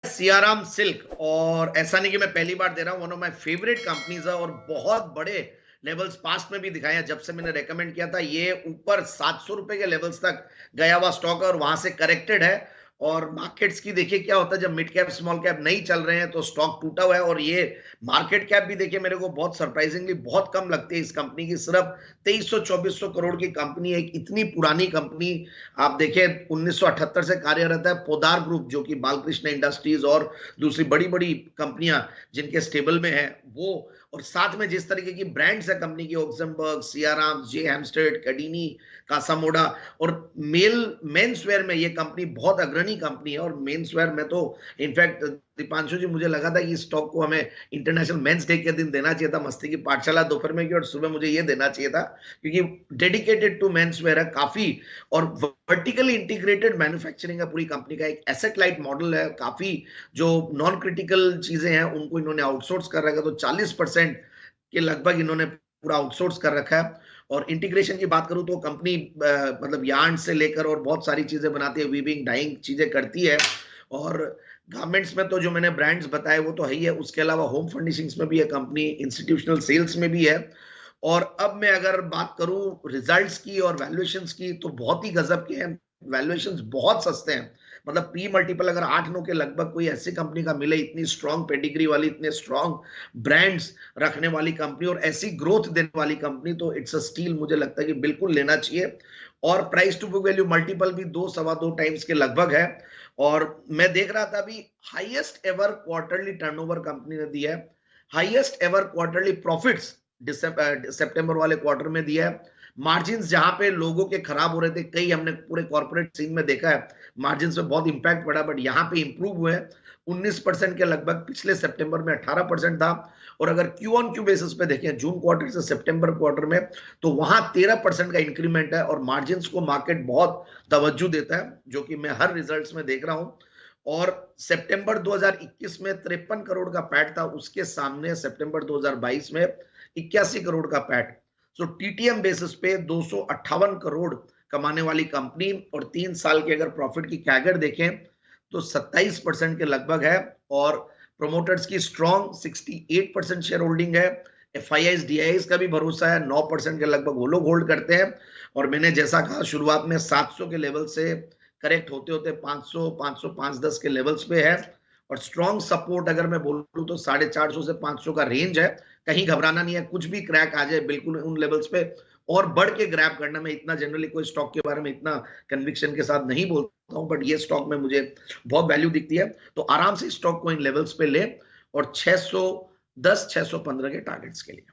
Siyaram silk. और ऐसा नहीं कि मैं पहली बार दे रहा हूं, one of my favourite companies है और बहुत बड़े लेवल्स पास्ट में भी दिखाया। जब से मैंने रेकमेंड किया था ये ऊपर 700 रुपए के लेवल्स तक गया हुआ स्टॉक है और वहां से करेक्टेड है। और मार्केट्स की देखिए क्या होता है, जब मिड कैप स्मॉल कैप नहीं चल रहे हैं तो स्टॉक टूटा हुआ है। और ये मार्केट कैप भी देखिए मेरे को बहुत सरप्राइजिंगली बहुत कम लगती है इस कंपनी की। सिर्फ 2300-2400 करोड़ की कंपनी है, एक इतनी पुरानी कंपनी। आप देखिए 1978 से कार्यरत है। पोदार ग्रुप जो कि बालकृष्ण इंडस्ट्रीज और दूसरी बड़ी बड़ी कंपनियां जिनके स्टेबल में है वो, और साथ में जिस तरीके की ब्रांड्स है कंपनी की, ओक्सनबर्ग, सियाराम, जे हेमस्टेड, कडिनी, कासामोडा। और मेंस वेयर में ये कंपनी बहुत अग्रणी कंपनी है। और मेंस वेयर में तो इनफैक्ट दीपांशु जी, मुझे लगा था कि इस स्टॉक को हमें इंटरनेशनल मेंस डे के दिन देना चाहिए था, मस्ती की पाठशाला दोपहर में की, और सुबह मुझे ये देना चाहिए था क्योंकि डेडिकेटेड टू मेंस वेयर है काफी। और वर्टिकली इंटीग्रेटेड मैन्युफैक्चरिंग है पूरी कंपनी का, एक एसेट लाइट मॉडल है। काफी जो नॉन क्रिटिकल चीजें हैं उनको इन्होंने आउटसोर्स कर रखा है, तो 40% के लगभग इन्होंने पूरा आउटसोर्स कर रखा है। और इंटीग्रेशन की बात करूं तो कंपनी मतलब यार्न से लेकर और बहुत सारी चीजें बनाती है, वीविंग डाइंग चीजें करती है। और गारमेंट्स में तो जो मैंने ब्रांड्स बताए वो तो है ही है, उसके अलावा होम फर्निशिंग्स में भी है कंपनी, इंस्टीट्यूशनल सेल्स में भी है। और अब मैं अगर बात करूं रिजल्ट्स की और वैल्यूएशंस की तो बहुत ही गजब के हैं। वैल्यूएशंस बहुत सस्ते हैं, मतलब पी मल्टीपल अगर 8-9 के लगभग कोई ऐसी कंपनी का मिले, इतनी स्ट्रॉन्ग पेडिग्री वाली, इतने स्ट्रॉन्ग ब्रांड्स रखने वाली कंपनी और ऐसी ग्रोथ देने वाली कंपनी, तो इट्स अ स्टील, मुझे लगता है कि बिल्कुल लेना चाहिए। और price to book value multiple भी 2-2.25 टाइम्स के लगभग है। और मैं देख रहा था अभी highest ever quarterly turnover company ने दिया है, हाईएस्ट एवर क्वार्टरली प्रॉफिट्स सितंबर वाले क्वार्टर में दिया है। मार्जिन जहां पे लोगों के खराब हो रहे थे, कई हमने पूरे कॉर्पोरेट सीन में देखा है मार्जिन में बहुत इंपैक्ट पड़ा, बट यहाँ पे इंप्रूव हुए हैं 19% के लगभग, पिछले सितंबर में 18% था। और अगर क्यू ऑन क्यू बेसिस पे देखें जून क्वार्टर से सितंबर क्वार्टर में, तो वहां 13% का इंक्रीमेंट है। और मार्जिन को मार्केट बहुत तवज्जो देता है, जो कि मैं हर रिजल्ट्स में देख रहा हूं। और सितंबर 2021 में 53 करोड़ का पैट था, उसके सामने सितंबर 2022 में 81 करोड़ का पैट। सो टीटीएम बेसिस पे 258 करोड़ कमाने वाली कंपनी। और 3 साल के अगर प्रॉफिट की कैगर देखें तो 27% के लगभग है। और प्रोमोटर्स की स्ट्रॉन्ग 68% शेयर होल्डिंग है। एफआईआईज डीआईज का भी भरोसा है, 9% के लगभग वो लोग होल्ड करते हैं। और मैंने जैसा कहा शुरुआत में 700 के लेवल से करेक्ट होते होते 500, 500, 510 के लेवल्स पे है। और स्ट्रॉन्ग सपोर्ट अगर मैं बोलूं तो 450 से 500 का रेंज है। कहीं घबराना नहीं है, कुछ भी क्रैक आ जाए बिल्कुल उन लेवल्स पे और बढ़ के ग्रैब करना। मैं इतना जनरली कोई स्टॉक के बारे में इतना कन्विक्शन के साथ नहीं बोलता हूं, बट ये स्टॉक में मुझे बहुत वैल्यू दिखती है, तो आराम से स्टॉक को इन लेवल्स पे ले। और 610, 615 के टारगेट्स के लिए